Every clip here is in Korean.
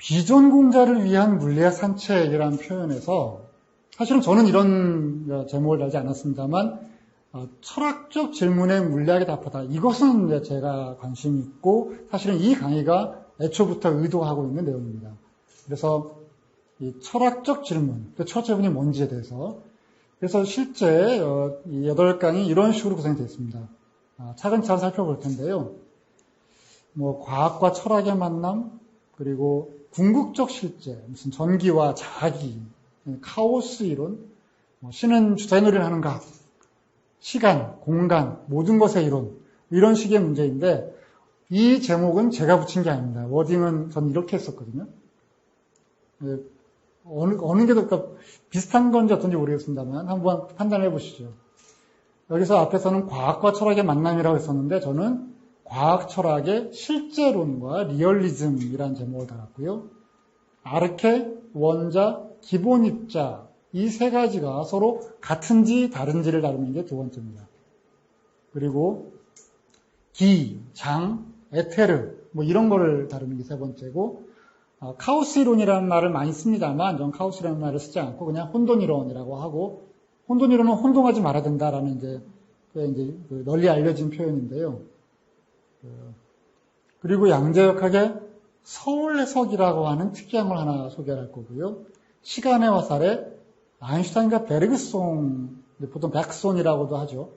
비전공자를 위한 물리학 산책이라는 표현에서 사실은 저는 이런 제목을 달지 않았습니다만 철학적 질문에 물리학이 답하다. 이것은 이제 제가 관심이 있고 사실은 이 강의가 애초부터 의도하고 있는 내용입니다. 그래서 이 철학적 질문, 그 철학 질문이 뭔지에 대해서 그래서 실제 이 8강이 이런 식으로 구성이 되어 있습니다. 차근차근 살펴볼 텐데요. 뭐 과학과 철학의 만남, 그리고 궁극적 실제, 무슨 전기와 자기, 카오스 이론, 신은 주사위놀이를 하는가, 시간, 공간, 모든 것의 이론, 이런 식의 문제인데 이 제목은 제가 붙인 게 아닙니다. 워딩은 전 이렇게 했었거든요. 어느 게 더 비슷한 건지 어떤지 모르겠습니다만 한번 판단해 보시죠. 여기서 앞에서는 과학과 철학의 만남이라고 했었는데 저는 과학 철학의 실제론과 리얼리즘이라는 제목을 달았고요. 아르케, 원자, 기본 입자 이 세 가지가 서로 같은지 다른지를 다루는 게 두 번째입니다. 그리고 기, 장, 에테르 뭐 이런 거를 다루는 게 세 번째고 카오스 이론이라는 말을 많이 씁니다만 전 카오스라는 말을 쓰지 않고 그냥 혼돈 이론이라고 하고 혼돈 이론은 혼동하지 말아야 된다라는 이제 널리 알려진 표현인데요. 그리고 양자역학의 서울해석이라고 하는 특이한 걸 하나 소개할 거고요. 시간의 화살에 아인슈타인과 베르그송, 보통 백손이라고도 하죠.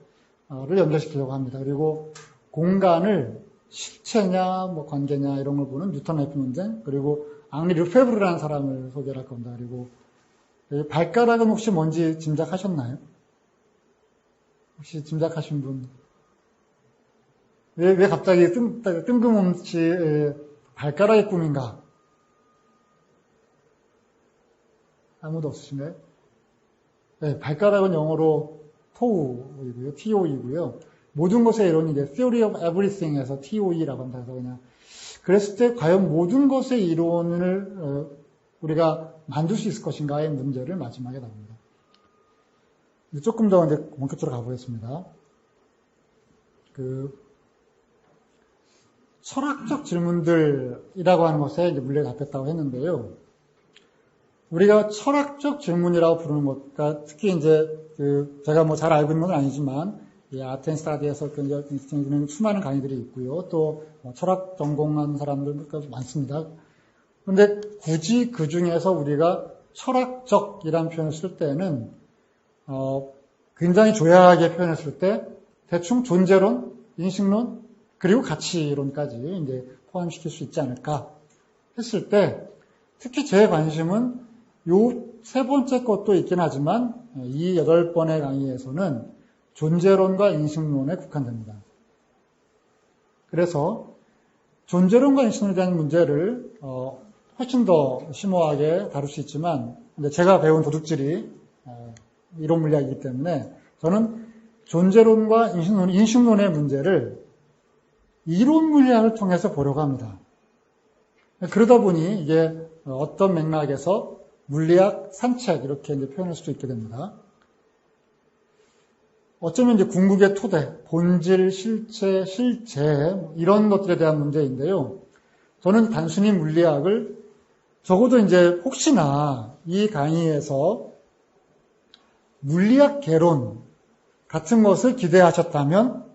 를 연결시키려고 합니다. 그리고 공간을 실체냐, 뭐 관계냐 이런 걸 보는 뉴턴의 F 논쟁, 그리고 앙리 르페브르라는 사람을 소개할 겁니다. 그리고 발가락은 혹시 뭔지 짐작하셨나요? 혹시 짐작하신 분? 왜 갑자기 뜬금없이 발가락의 꿈인가? 아무도 없으시네. 네, 발가락은 영어로 토우이고요, TOE이고요. 모든 것의 이론이 이제 Theory of Everything에서 TOE라고 합니다. 그래서 그냥 그랬을 때 과연 모든 것의 이론을 우리가 만들 수 있을 것인가의 문제를 마지막에 다룹니다. 조금 더 이제 본격적으로 가보겠습니다. 철학적 질문들이라고 하는 것에 이제 물리가 답했다고 했는데요. 우리가 철학적 질문이라고 부르는 것, 그러니까 특히 이제 제가 뭐 잘 알고 있는 건 아니지만 이 아텐 스타디에서 굉장히 수많은 강의들이 있고요. 또 철학 전공한 사람들도 많습니다. 그런데 굳이 그 중에서 우리가 철학적이라는 표현을 쓸 때는 굉장히 조약하게 표현했을 때 대충 존재론, 인식론, 그리고 가치론까지 이제 포함시킬 수 있지 않을까 했을 때 특히 제 관심은 요 세 번째 것도 있긴 하지만 이 8번의 강의에서는 존재론과 인식론에 국한됩니다. 그래서 존재론과 인식론에 대한 문제를 훨씬 더 심오하게 다룰 수 있지만 제가 배운 도둑질이 이론 물리학이기 때문에 저는 존재론과 인식론의 문제를 이론 물리학을 통해서 보려고 합니다. 그러다 보니 이게 어떤 맥락에서 물리학 산책 이렇게 이제 표현할 수도 있게 됩니다. 어쩌면 이제 궁극의 토대, 본질, 실체, 실제 이런 것들에 대한 문제인데요. 저는 단순히 물리학을 적어도 이제 혹시나 이 강의에서 물리학 개론 같은 것을 기대하셨다면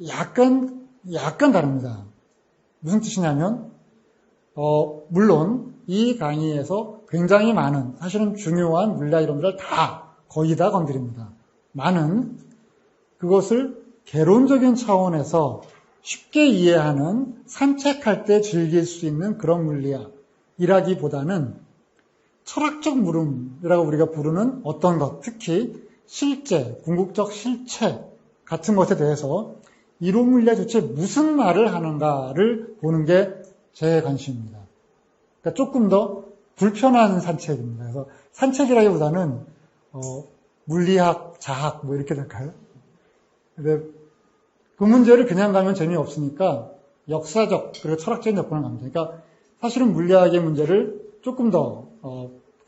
약간 다릅니다. 무슨 뜻이냐면 물론 이 강의에서 굉장히 많은 사실은 중요한 물리학 이론들을 거의 다 건드립니다. 많은 그것을 개론적인 차원에서 쉽게 이해하는 산책할 때 즐길 수 있는 그런 물리학이라기보다는 철학적 물음이라고 우리가 부르는 어떤 것, 특히 실제, 궁극적 실체 같은 것에 대해서 이론 물리학이 도대체 무슨 말을 하는가를 보는 게 제 관심입니다. 그러니까 조금 더 불편한 산책입니다. 그래서 산책이라기보다는 물리학, 자학 뭐 이렇게 될까요? 근데 그 문제를 그냥 가면 재미없으니까 역사적 그리고 철학적인 접근을 갑니다. 그러니까 사실은 물리학의 문제를 조금 더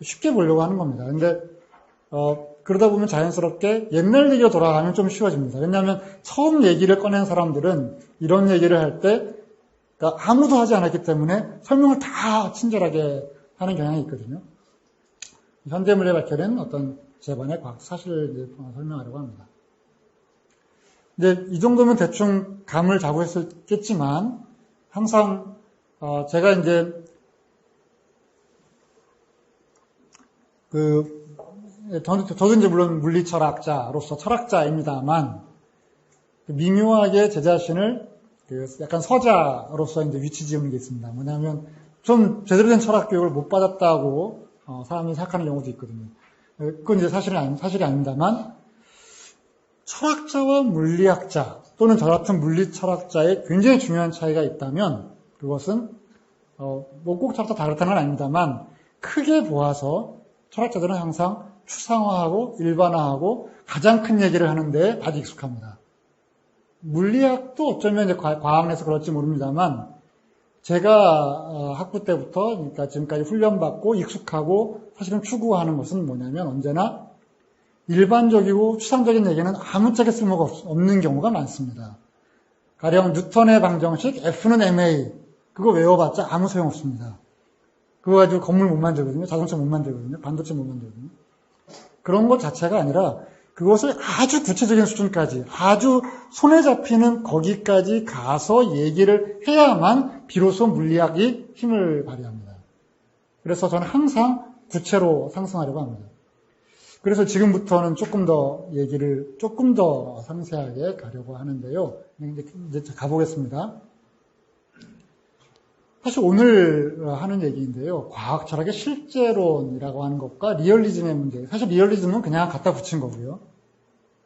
쉽게 보려고 하는 겁니다. 근데 그러다 보면 자연스럽게 옛날 얘기로 돌아가면 좀 쉬워집니다. 왜냐하면 처음 얘기를 꺼낸 사람들은 이런 얘기를 할 때 그러니까 아무도 하지 않았기 때문에 설명을 다 친절하게 하는 경향이 있거든요. 현대 물리에 밝혀낸 어떤 제반의 과학 사실을 설명하려고 합니다. 이제 이 정도면 대충 감을 잡고 있었겠지만 항상 제가 이제 저도 이제 물론 물리 철학자로서 철학자입니다만 미묘하게 제 자신을 약간 서자로서 이제 위치 지우는 게 있습니다. 뭐냐면 좀 제대로 된 철학 교육을 못 받았다고 사람이 생각하는 경우도 있거든요. 그건 이제 사실이 아닙니다만 철학자와 물리학자 또는 저 같은 물리 철학자의 굉장히 중요한 차이가 있다면 그것은 뭐 꼭 철학자 다 그렇다는 건 아닙니다만 크게 보아서 철학자들은 항상 추상화하고 일반화하고 가장 큰 얘기를 하는데 아주 익숙합니다. 물리학도 어쩌면 이제 과학에서 그럴지 모릅니다만 제가 학부 때부터 그러니까 지금까지 훈련받고 익숙하고 사실은 추구하는 것은 뭐냐면 언제나 일반적이고 추상적인 얘기는 아무짝에 쓸모가 없는 경우가 많습니다. 가령 뉴턴의 방정식 F는 ma 그거 외워봤자 아무 소용없습니다. 그거 가지고 건물 못 만들거든요. 자동차 못 만들거든요. 반도체 못 만들거든요. 그런 것 자체가 아니라 그것을 아주 구체적인 수준까지 아주 손에 잡히는 거기까지 가서 얘기를 해야만 비로소 물리학이 힘을 발휘합니다. 그래서 저는 항상 구체로 상승하려고 합니다. 그래서 지금부터는 조금 더 얘기를 조금 더 상세하게 가려고 하는데요. 이제 가보겠습니다. 사실 오늘 하는 얘기인데요. 과학 철학의 실제론이라고 하는 것과 리얼리즘의 문제. 사실 리얼리즘은 그냥 갖다 붙인 거고요.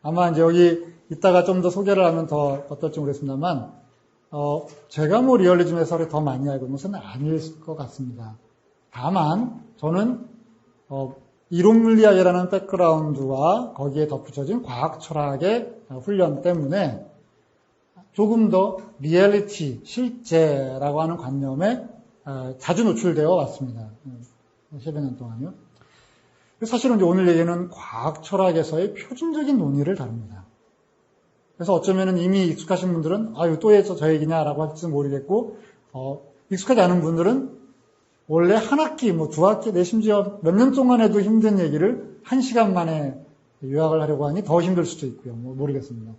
아마 이제 여기 이따가 좀 더 소개를 하면 더 어떨지 모르겠습니다만, 제가 뭐 리얼리즘에서 더 많이 알고 있는 것은 아닐 것 같습니다. 다만, 저는, 이론 물리학이라는 백그라운드와 거기에 덧붙여진 과학 철학의 훈련 때문에 조금 더 리얼리티, 실제라고 하는 관념에 자주 노출되어 왔습니다. 10여 년 동안요. 사실은 이제 오늘 얘기는 과학 철학에서의 표준적인 논의를 다룹니다. 그래서 어쩌면은 이미 익숙하신 분들은 아유 또 해서 저 얘기냐라고 할지 모르겠고 익숙하지 않은 분들은 원래 한 학기, 뭐 두 학기, 내 심지어 몇 년 동안 해도 힘든 얘기를 1시간 만에 요약을 하려고 하니 더 힘들 수도 있고요. 뭐 모르겠습니다.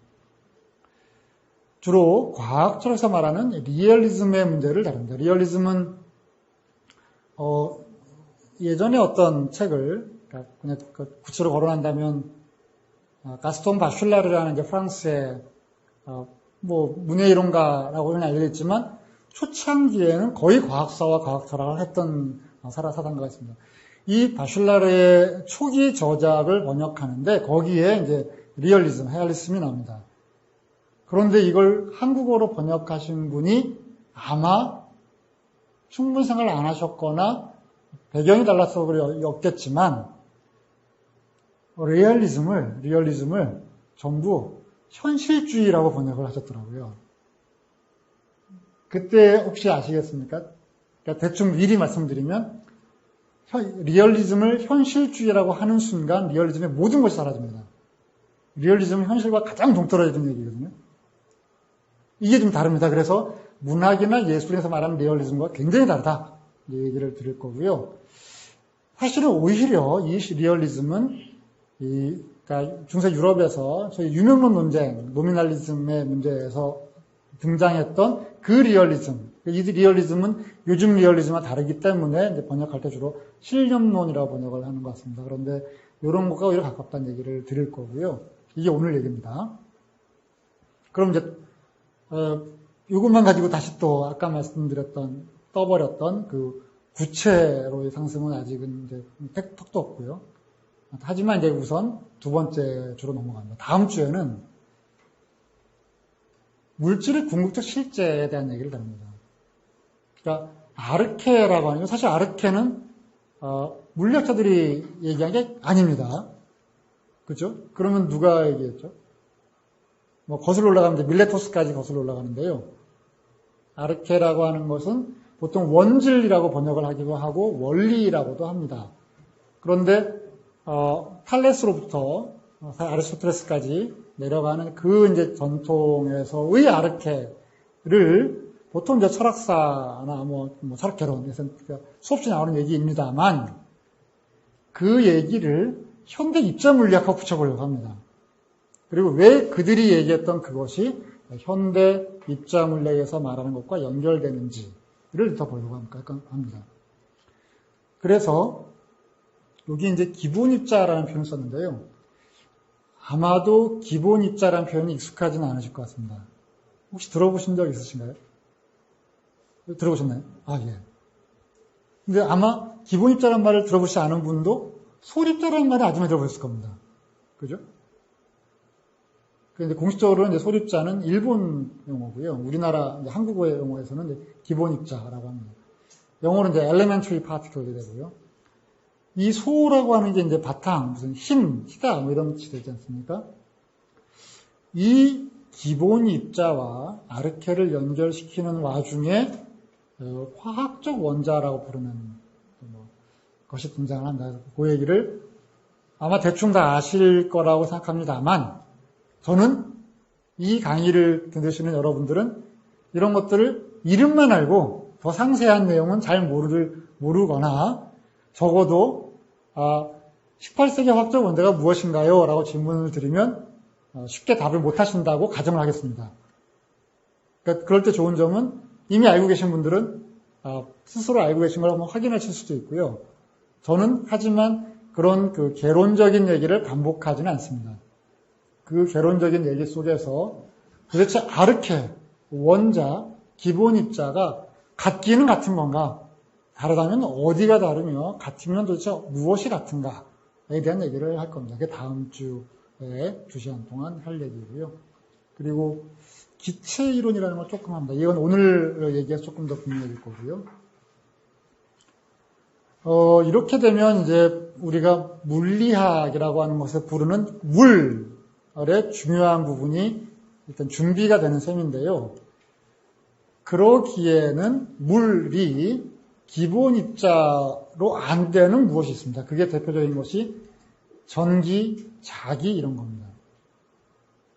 주로 과학 철학에서 말하는 리얼리즘의 문제를 다룹니다. 리얼리즘은 예전에 어떤 책을 그냥 구체로 거론한다면 가스톤 바슐라르라는 이제 프랑스의 뭐 문예이론가라고 그냥 알려졌지만 초창기에는 거의 과학사와 과학 철학을 했던 사단가가 있습니다. 이 바슐라르의 초기 저작을 번역하는데 거기에 이제 리얼리즘, 헤알리즘이 나옵니다. 그런데 이걸 한국어로 번역하신 분이 아마 충분히 생각을 안 하셨거나 배경이 달라서 그랬겠지만 리얼리즘을 전부 현실주의라고 번역을 하셨더라고요. 그때 혹시 아시겠습니까? 그러니까 대충 미리 말씀드리면 리얼리즘을 현실주의라고 하는 순간 리얼리즘의 모든 것이 사라집니다. 리얼리즘은 현실과 가장 동떨어지는 얘기거든요. 이게 좀 다릅니다. 그래서 문학이나 예술에서 말하는 리얼리즘과 굉장히 다르다. 이 얘기를 드릴 거고요. 사실은 오히려 이 리얼리즘은 그러니까 중세 유럽에서 소위 유명론 논쟁, 노미널리즘의 문제에서 등장했던 그 리얼리즘. 이 리얼리즘은 요즘 리얼리즘과 다르기 때문에 이제 번역할 때 주로 실념론이라고 번역을 하는 것 같습니다. 그런데 이런 것과 오히려 가깝다는 얘기를 드릴 거고요. 이게 오늘 얘기입니다. 그럼 이제 이것만 가지고 다시 또 아까 말씀드렸던 떠버렸던 그 구체로의 상승은 아직은 이제 턱도 없고요. 하지만 이제 우선 두 번째 주로 넘어갑니다. 다음 주에는 물질의 궁극적 실제에 대한 얘기를 다룹니다. 그러니까 아르케라고 하는 건 사실 아르케는 물리학자들이 얘기한 게 아닙니다. 그렇죠? 그러면 누가 얘기했죠? 뭐 거슬러 올라가면 이제 밀레토스까지 거슬러 올라가는데요. 아르케라고 하는 것은 보통 원질이라고 번역을 하기도 하고 원리라고도 합니다. 그런데 탈레스로부터 아리스토텔레스까지 내려가는 그 이제 전통에서의 아르케를 보통 이제 철학사나 뭐 철학개론에서 수없이 나오는 얘기입니다만 그 얘기를 현대 입자물리학하고 붙여보려고 합니다. 그리고 왜 그들이 얘기했던 그것이 현대 입자물리학에서 말하는 것과 연결되는지를 더 보려고 합니다. 그래서 여기 이제 기본입자라는 표현을 썼는데요. 아마도 기본입자라는 표현이 익숙하지는 않으실 것 같습니다. 혹시 들어보신 적 있으신가요? 들어보셨나요? 아, 예. 근데 아마 기본입자라는 말을 들어보시지 않은 분도 소립자라는 말을 아주 많이 들어보셨을 겁니다. 그죠? 근데 공식적으로는 이제 소립자는 일본 용어고요. 우리나라 이제 한국어의 용어에서는 이제 기본입자라고 합니다. 영어로는 이제 elementary particle 되고요. 이 소라고 하는 게 이제 바탕, 무슨 희다, 뭐 이런 뜻이 되지 않습니까? 이 기본 입자와 아르케를 연결시키는 와중에 화학적 원자라고 부르는 것이 등장을 한다. 그 얘기를 아마 대충 다 아실 거라고 생각합니다만 저는 이 강의를 들으시는 여러분들은 이런 것들을 이름만 알고 더 상세한 내용은 잘 모르거나 적어도 18세기 화학적 원자가 무엇인가요? 라고 질문을 드리면 쉽게 답을 못 하신다고 가정을 하겠습니다. 그러니까 그럴 때 좋은 점은 이미 알고 계신 분들은 스스로 알고 계신 걸 한번 확인하실 수도 있고요. 저는 하지만 그런 그 개론적인 얘기를 반복하지는 않습니다. 그 개론적인 얘기 속에서 도대체 아르케, 원자, 기본 입자가 같기는 같은 건가? 다르다면 어디가 다르며 같으면 도대체 무엇이 같은가에 대한 얘기를 할 겁니다. 그게 다음 주에 2시간 동안 할 얘기고요. 그리고 기체 이론이라는 걸 조금 합니다. 이건 오늘 얘기가 조금 더 분명해질 거고요. 이렇게 되면 이제 우리가 물리학이라고 하는 것을 부르는 물의 중요한 부분이 일단 준비가 되는 셈인데요. 그러기에는 물이 기본 입자로 안 되는 무엇이 있습니다. 그게 대표적인 것이 전기, 자기 이런 겁니다.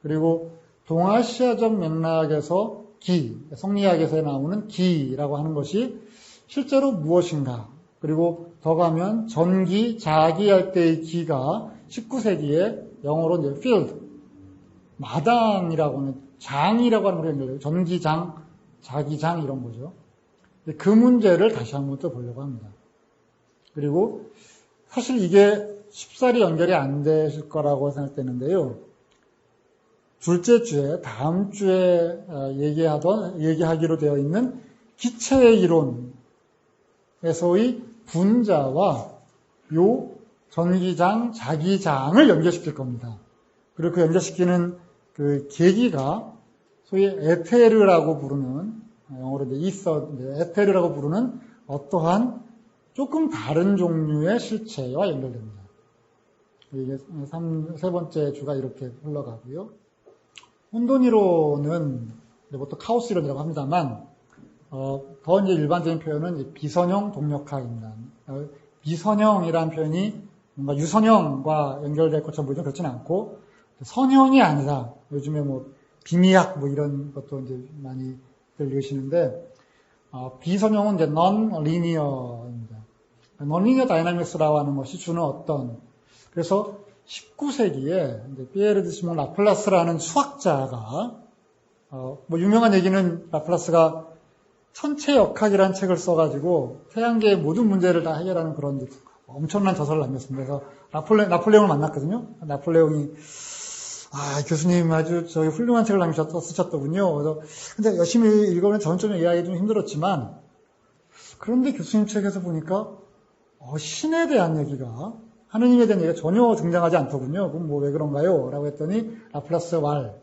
그리고 동아시아적 맥락에서 기, 성리학에서 나오는 기라고 하는 것이 실제로 무엇인가. 그리고 더 가면 전기, 자기 할 때의 기가 19세기에 영어로 이제 field, 마당이라고 하는 장이라고 하는 걸 연결해요. 전기장, 자기장 이런 거죠. 그 문제를 다시 한번 또 보려고 합니다. 그리고 사실 이게 쉽사리 연결이 안 되실 거라고 생각되는데요. 둘째 주에, 다음 주에 얘기하기로 되어 있는 기체의 이론에서의 분자와 요 전기장, 자기장을 연결시킬 겁니다. 그리고 그 연결시키는 그 계기가 소위 에테르라고 부르는, 영어로 이제 에테르라고 부르는 어떠한 조금 다른 종류의 실체와 연결됩니다. 이게 세 번째 주가 이렇게 흘러가고요. 혼돈이론은 보통 카오스 이론이라고 합니다만, 더 이제 일반적인 표현은 비선형 동력학입니다. 비선형이라는 표현이 뭔가 유선형과 연결될 것처럼 보이지만 그렇지는 않고, 선형이 아니라, 요즘에 비미학 이런 것도 이제 많이 읽으시는데, 비선형은 이제 non-linear입니다. non-linear dynamics라고 하는 것이 주는 그래서 19세기에 피에르 드 시몬 라플라스라는 수학자가 유명한 얘기는 라플라스가 천체역학이라는 책을 써가지고 태양계의 모든 문제를 다 해결하는 그런 엄청난 저서를 남겼습니다. 그래서 나폴레옹을 만났거든요. 나폴레옹이 교수님 아주 훌륭한 책을 쓰셨더군요. 그래서 근데 열심히 읽어보면 전점에 이해하기 좀 힘들었지만 그런데 교수님 책에서 보니까 신에 대한 얘기가 하느님에 대한 얘기가 전혀 등장하지 않더군요. 그럼 왜 그런가요? 라고 했더니 라플라스의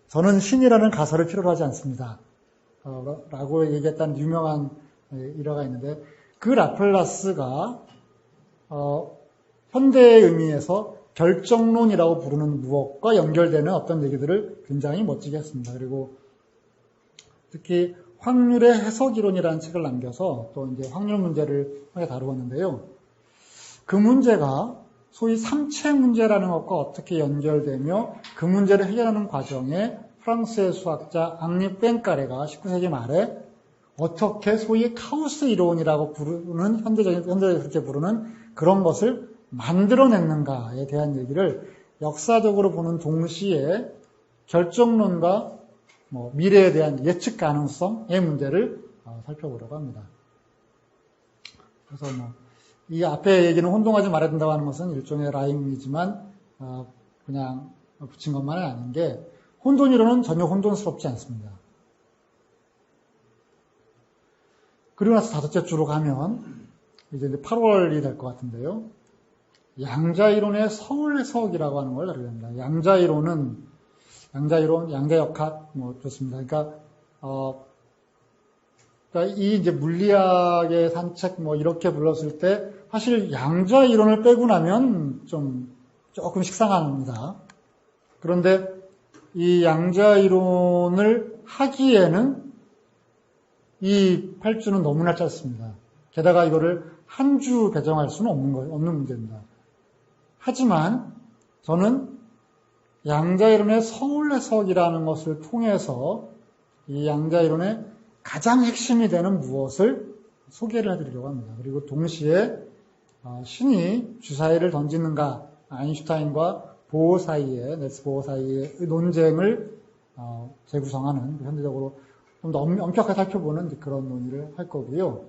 저는 신이라는 가설을 필요로 하지 않습니다. 라고 얘기했다는 유명한 일화가 있는데 그 라플라스가 현대의 의미에서 결정론이라고 부르는 무엇과 연결되는 어떤 얘기들을 굉장히 멋지게 했습니다. 그리고 특히 확률의 해석이론이라는 책을 남겨서 또 이제 확률 문제를 하게 다루었는데요. 그 문제가 소위 삼체 문제라는 것과 어떻게 연결되며 그 문제를 해결하는 과정에 프랑스의 수학자 앙리 뺑까레가 19세기 말에 어떻게 소위 카오스 이론이라고 부르는 현대적으로 그렇게 부르는 그런 것을 만들어냈는가에 대한 얘기를 역사적으로 보는 동시에 결정론과 미래에 대한 예측 가능성의 문제를 살펴보려고 합니다. 그래서 이 앞에 얘기는 혼동하지 말아야 된다고 하는 것은 일종의 라임이지만 그냥 붙인 것만은 아닌 게 혼돈이론은 전혀 혼돈스럽지 않습니다. 그리고 나서 다섯째 주로 가면 이제 8월이 될 것 같은데요. 양자이론의 서울 해석이라고 하는 걸 다루게 됩니다. 양자이론, 양자역학 좋습니다. 그러니까 이 이제 물리학의 산책 이렇게 불렀을 때 사실 양자이론을 빼고 나면 조금 식상합니다. 그런데 이 양자이론을 하기에는 이 8주는 너무나 짧습니다. 게다가 이거를 한 주 배정할 수는 없는 문제입니다. 하지만 저는 양자이론의 서울 해석이라는 것을 통해서 이 양자이론의 가장 핵심이 되는 무엇을 소개를 해드리려고 합니다. 그리고 동시에 신이 주사위를 던지는가, 아인슈타인과 넬스 보어 사이의 논쟁을 재구성하는, 현대적으로 좀 더 엄격하게 살펴보는 그런 논의를 할 거고요.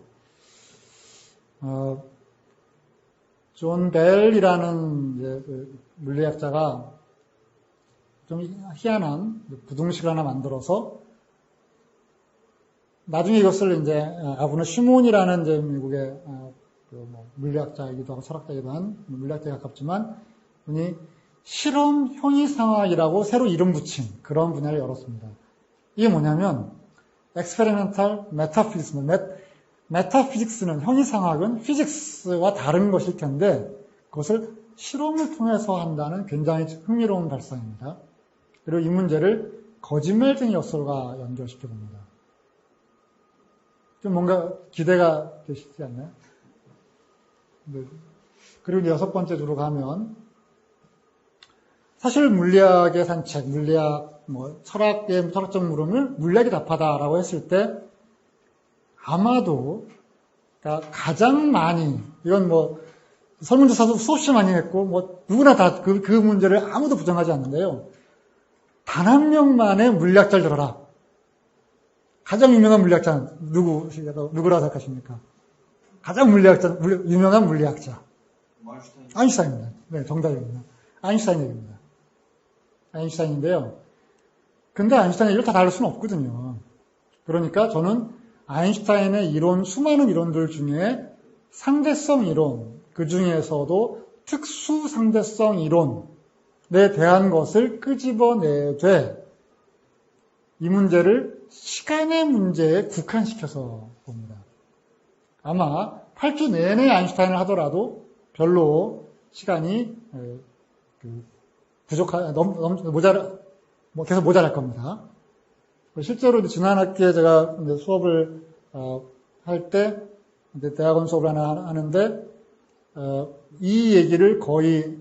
존 벨이라는 물리학자가 좀 희한한 부등식을 하나 만들어서 나중에 이것을 이제 아브너 시몬이라는 이제 미국의 물리학자이기도 하고 철학자이기도 한 물리학자에 가깝지만 분이 실험 형이상학이라고 새로 이름 붙인 그런 분야를 열었습니다. 이게 뭐냐면 experimental metaphysics, 메타피직스는 형이상학은 피직스와 다른 것일 텐데 그것을 실험을 통해서 한다는 굉장히 흥미로운 발상입니다. 그리고 이 문제를 거짓말쟁이 역설과 연결시켜 봅니다. 좀 뭔가 기대가 되시지 않나요? 네. 그리고 여섯 번째 주로 가면 사실 물리학의 산책, 물리학, 철학의 철학적 물음을 물리학이 답하다라고 했을 때 아마도 그러니까 가장 많이 이건 설문조사도 수없이 많이 했고 누구나 다 그 문제를 아무도 부정하지 않는데요. 단 한 명만의 물리학자를 들어라. 가장 유명한 물리학자는 누구라고 생각하십니까? 가장 유명한 물리학자. 아인슈타인입니다. 네, 정답입니다. 아인슈타인 얘기입니다. 아인슈타인인데요. 근데 아인슈타인의 얘기를 다 다룰 수는 없거든요. 그러니까 저는 아인슈타인의 수많은 이론들 중에 상대성 이론, 그 중에서도 특수 상대성 이론에 대한 것을 끄집어내되 이 문제를 시간의 문제에 국한시켜서 봅니다. 아마 8주 내내 아인슈타인을 하더라도 별로 시간이 계속 모자랄 겁니다. 실제로 지난 학기에 제가 수업을 할 때 대학원 수업을 하나 하는데 이 얘기를 거의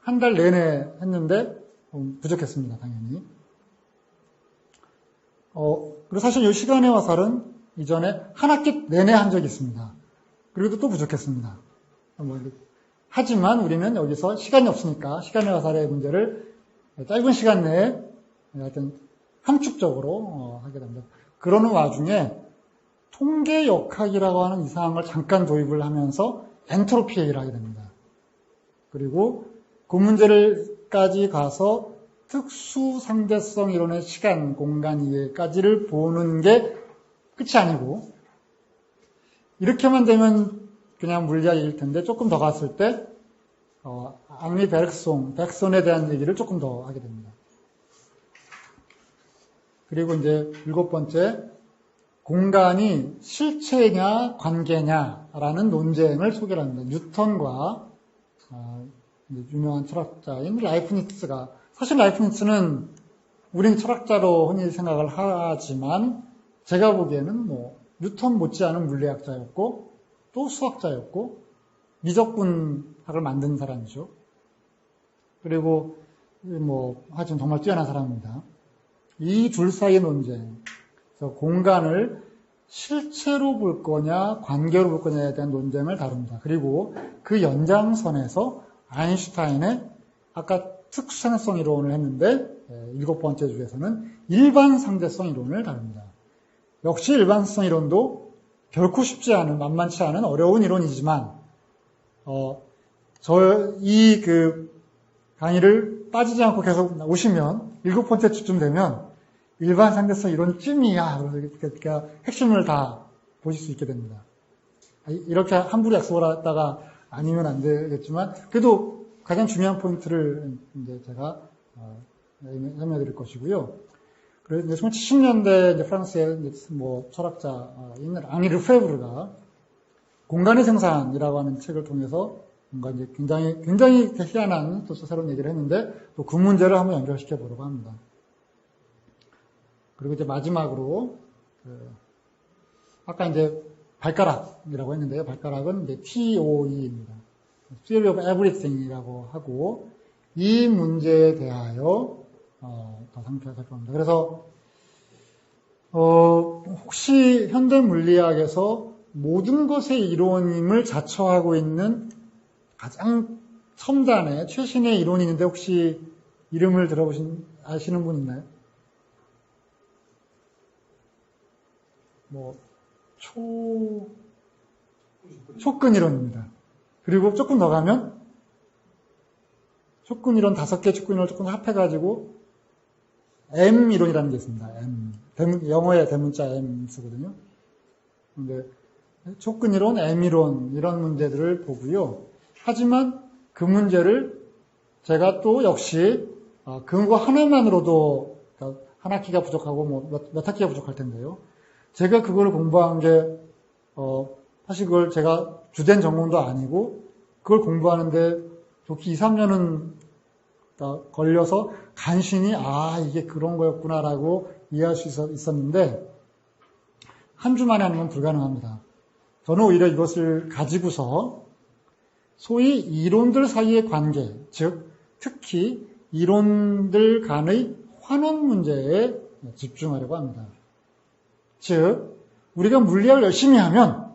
한 달 내내 했는데 부족했습니다. 당연히. 그리고 사실 이 시간의 화살은 이전에 한 학기 내내 한 적이 있습니다. 그리고 또 부족했습니다. 하지만 우리는 여기서 시간이 없으니까 시간의 화살의 문제를 짧은 시간 내에 하여튼 함축적으로 하게 됩니다. 그러는 와중에 통계역학이라고 하는 이상한 걸 잠깐 도입을 하면서 엔트로피 얘기를 하게 됩니다. 그리고 그 문제를까지 가서 특수 상대성 이론의 시간, 공간 이해까지를 보는 게 끝이 아니고 이렇게만 되면 그냥 물리학일 텐데 조금 더 갔을 때 앙리 베르손에 대한 얘기를 조금 더 하게 됩니다. 그리고 이제 일곱 번째, 공간이 실체냐 관계냐라는 논쟁을 소개를 합니다. 뉴턴과 유명한 철학자인 라이프니츠가, 사실 라이프니츠는 우린 철학자로 흔히 생각을 하지만 제가 보기에는 뉴턴 못지않은 물리학자였고 또 수학자였고 미적분학을 만든 사람이죠. 그리고 하여튼 정말 뛰어난 사람입니다. 이 둘 사이의 논쟁, 그래서 공간을 실체로 볼 거냐, 관계로 볼 거냐에 대한 논쟁을 다룹니다. 그리고 그 연장선에서 아인슈타인의 아까 특수상대성 이론을 했는데 7번째 주에서는 일반 상대성 이론을 다룹니다. 역시 일반 상대성 이론도 결코 쉽지 않은, 만만치 않은 어려운 이론이지만 이 강의를 빠지지 않고 계속 오시면 7번째 주쯤 되면 일반 상대성 이론쯤이야. 그러니까 핵심을 다 보실 수 있게 됩니다. 이렇게 함부로 약속을 했다가 아니면 안 되겠지만 그래도 가장 중요한 포인트를 이제 제가 설명해 드릴 것이고요. 그래서 1970년대 이제 프랑스의 철학자인 앙리 르페브르가 공간의 생산이라고 하는 책을 통해서 뭔가 이제 굉장히 희한한 또 새로운 얘기를 했는데 또 그 문제를 한번 연결시켜 보려고 합니다. 그리고 이제 마지막으로 아까 이제 발가락이라고 했는데요. 발가락은 이제 TOE입니다. Theory of Everything이라고 하고 이 문제에 대하여 더 상세하게 살펴봅니다. 그래서 혹시 현대 물리학에서 모든 것의 이론임을 자처하고 있는 가장 첨단의 최신의 이론이 있는데 혹시 이름을 아시는 분 있나요? 촉근이론입니다. 그리고 조금 더 가면 촉근이론 5개 촉근이론을 조금 합해가지고 M이론이라는 게 있습니다. 영어에 대문자 M 쓰거든요. 근데 촉근이론, M이론 이런 문제들을 보고요. 하지만 그 문제를 제가 또 역시 그거 하나만으로도 한 학기가 부족하고 몇 학기가 부족할 텐데요. 제가 그걸 공부한 게 사실 그걸 제가 주된 전공도 아니고 그걸 공부하는데 좋게 2, 3년은 걸려서 간신히 이게 그런 거였구나라고 이해할 수 있었는데 한 주 만에 하는 건 불가능합니다. 저는 오히려 이것을 가지고서 소위 이론들 사이의 관계, 즉 특히 이론들 간의 환원 문제에 집중하려고 합니다. 즉 우리가 물리학을 열심히 하면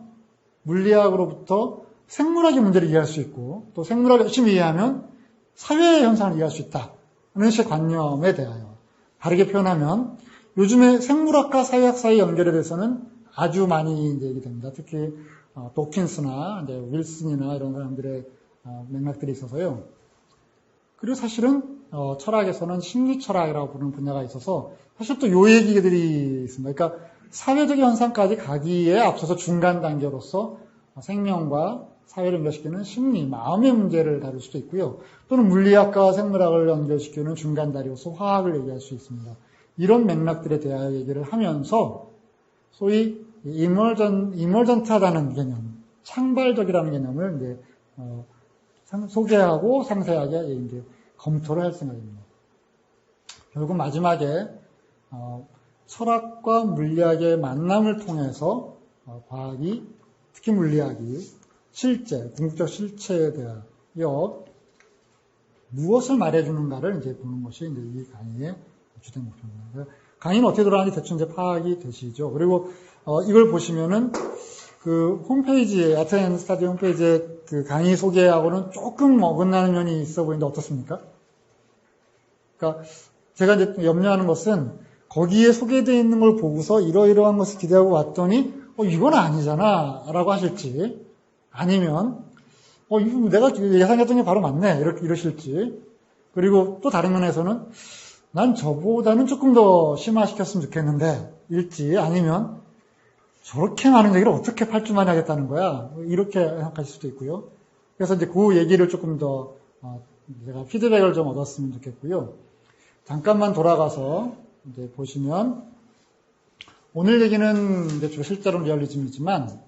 물리학으로부터 생물학의 문제를 이해할 수 있고 또 생물학을 열심히 이해하면 사회의 현상을 이해할 수 있다는 식의 관념에 대하여 다르게 표현하면 요즘에 생물학과 사회학 사이의 연결에 대해서는 아주 많이 이제 얘기됩니다. 특히 도킨스나 이제 윌슨이나 이런 사람들의 맥락들이 있어서요. 그리고 사실은 철학에서는 심리철학이라고 부르는 분야가 있어서 사실 또 요 얘기들이 있습니다. 그러니까 사회적 현상까지 가기에 앞서서 중간 단계로서 생명과 사회를 연결시키는 심리, 마음의 문제를 다룰 수도 있고요. 또는 물리학과 생물학을 연결시키는 중간 다리로서 화학을 얘기할 수 있습니다. 이런 맥락들에 대하여 얘기를 하면서 소위 이멀전트하다는 개념, 창발적이라는 개념을 이제 소개하고 상세하게 이제 검토를 할 생각입니다. 결국 마지막에 철학과 물리학의 만남을 통해서 과학이, 특히 물리학이 실제, 궁극적 실체에 대하여 무엇을 말해주는가를 이제 보는 것이 이제 이 강의의 주된 목표입니다. 강의는 어떻게 돌아가는지 대충 이제 파악이 되시죠. 그리고 이걸 보시면은 그 홈페이지에, 아테네 스타디 홈페이지에 그 강의 소개하고는 조금 어긋나는 면이 있어 보이는데 어떻습니까? 그러니까 제가 이제 염려하는 것은 거기에 소개되어 있는 걸 보고서 이러이러한 것을 기대하고 왔더니 이건 아니잖아 라고 하실지 아니면 이거 내가 예상했던 게 바로 맞네 이러실지 그리고 또 다른 면에서는 난 저보다는 조금 더 심화시켰으면 좋겠는데 일지 아니면 저렇게 많은 얘기를 어떻게 8주 만에 하겠다는 거야 이렇게 생각하실 수도 있고요. 그래서 이제 그 얘기를 조금 더 제가 피드백을 좀 얻었으면 좋겠고요. 잠깐만 돌아가서 이제 보시면 오늘 얘기는 이제 실제로 리얼리즘이지만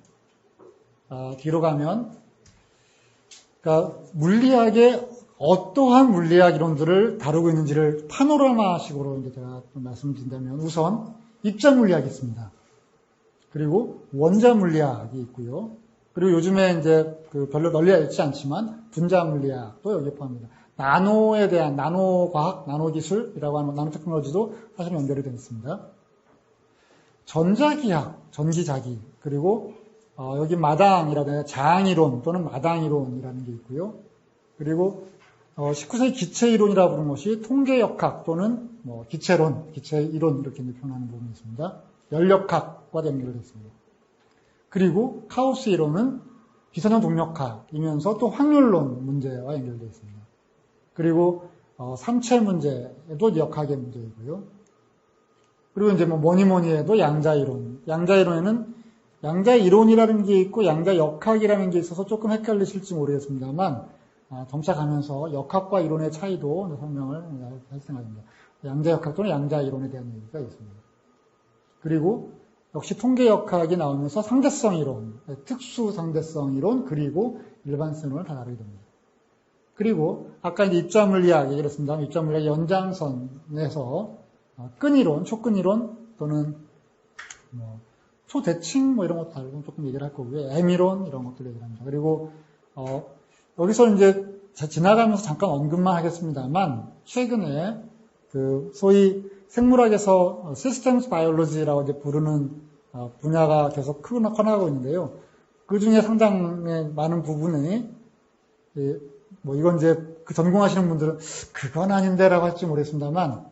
뒤로 가면 그러니까 물리학의 어떠한 물리학 이론들을 다루고 있는지를 파노라마식으로 이제 제가 좀 말씀드린다면 우선 입자 물리학이 있습니다. 그리고 원자 물리학이 있고요. 그리고 요즘에 이제 별로 널리 알지 않지만 분자 물리학도 여기에 포함합니다. 나노에 대한 나노과학, 나노기술이라고 하는 나노테크놀로지도 사실은 연결이 되어 있습니다. 전자기학, 전기자기, 그리고 여기 마당이라든가 장이론 또는 마당이론이라는 게 있고요. 그리고 19세기 기체이론이라고 부르는 것이 통계역학 또는 기체론, 기체이론 이렇게 표현하는 부분이 있습니다. 연력학과 연결되어 있습니다. 그리고 카오스 이론은 비선형 동력학이면서 또 확률론 문제와 연결되어 있습니다. 그리고 삼체 문제도 역학의 문제이고요. 그리고 이제 뭐니 해도 양자이론. 양자이론에는 양자이론이라는 게 있고 양자역학이라는 게 있어서 조금 헷갈리실지 모르겠습니다만 점차 가면서 역학과 이론의 차이도 설명을 할 생각입니다. 양자역학 또는 양자이론에 대한 얘기가 있습니다. 그리고 역시 통계역학이 나오면서 상대성이론, 특수상대성이론, 그리고 일반성이론을 다 다루게 됩니다. 그리고 아까 이제 입자물리학 얘기를 했습니다. 입자물리학 연장선에서 끈이론, 초끈이론 또는 초대칭 이런 것도 다루고 조금 얘기를 할 거고요. M이론 이런 것들 얘기를 합니다. 그리고 여기서 이제 지나가면서 잠깐 언급만 하겠습니다만 최근에 그 소위 생물학에서 시스템스 바이올로지라고 이제 부르는 분야가 계속 커나가고 있는데요. 그 중에 상당히 많은 부분이 이건 이제 그 전공하시는 분들은 그건 아닌데라고 할지 모르겠습니다만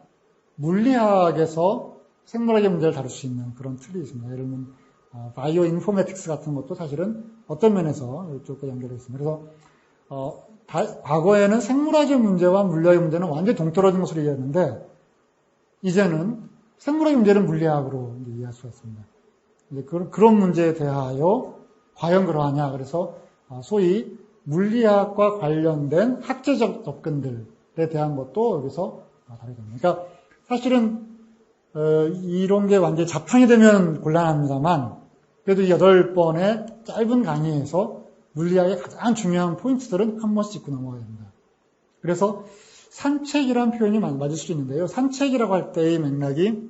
물리학에서 생물학의 문제를 다룰 수 있는 그런 틀이 있습니다. 예를 들면 바이오 인포메틱스 같은 것도 사실은 어떤 면에서 이쪽과 연결되어 있습니다. 그래서 과거에는 생물학의 문제와 물리학의 문제는 완전히 동떨어진 것으로 이해했는데 이제는 생물학의 문제는 물리학으로 이해할 수가 있습니다. 이제 그런 문제에 대하여 과연 그러하냐. 그래서 소위 물리학과 관련된 학제적 접근들에 대한 것도 여기서 다루게 됩니다. 그러니까 사실은 이런 게 완전히 자판이 되면 곤란합니다만 그래도 8번의 짧은 강의에서 물리학의 가장 중요한 포인트들은 한 번씩 짚고 넘어가야 됩니다. 그래서 산책이라는 표현이 맞을 수 있는데요. 산책이라고 할 때의 맥락이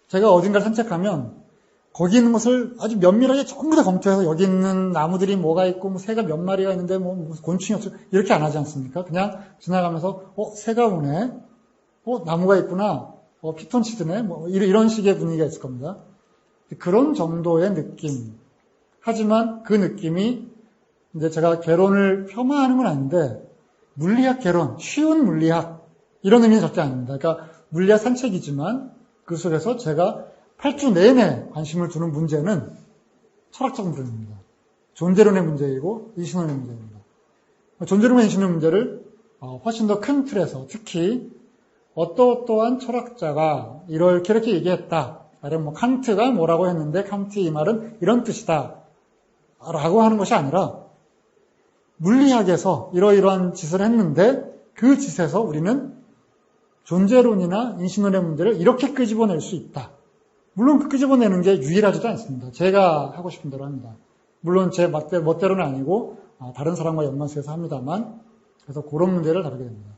제가 어딘가를 산책하면 거기 있는 것을 아주 면밀하게 전부 다 검토해서 여기 있는 나무들이 뭐가 있고 새가 몇 마리가 있는데 무슨 곤충이 없어 이렇게 안 하지 않습니까? 그냥 지나가면서 새가 오네, 나무가 있구나, 피톤치드네, 이런 식의 분위기가 있을 겁니다. 그런 정도의 느낌. 하지만 그 느낌이 이제 제가 개론을 폄하하는 건 아닌데 물리학 개론, 쉬운 물리학 이런 의미는 절대 아닙니다. 그러니까 물리학 산책이지만 그 속에서 제가 8주 내내 관심을 두는 문제는 철학적 문제입니다. 존재론의 문제이고 인신론의 문제입니다. 존재론과 인신론의 문제를 훨씬 더 큰 틀에서 특히 어떠한 철학자가 이렇게 얘기했다. 칸트가 뭐라고 했는데 칸트의 이 말은 이런 뜻이다. 라고 하는 것이 아니라 물리학에서 이러이러한 짓을 했는데 그 짓에서 우리는 존재론이나 인신론의 문제를 이렇게 끄집어낼 수 있다. 물론 그 끄집어내는 게 유일하지도 않습니다. 제가 하고 싶은 대로 합니다. 물론 제 멋대로는 아니고 다른 사람과 연관해서 합니다만 그래서 그런 문제를 다루게 됩니다.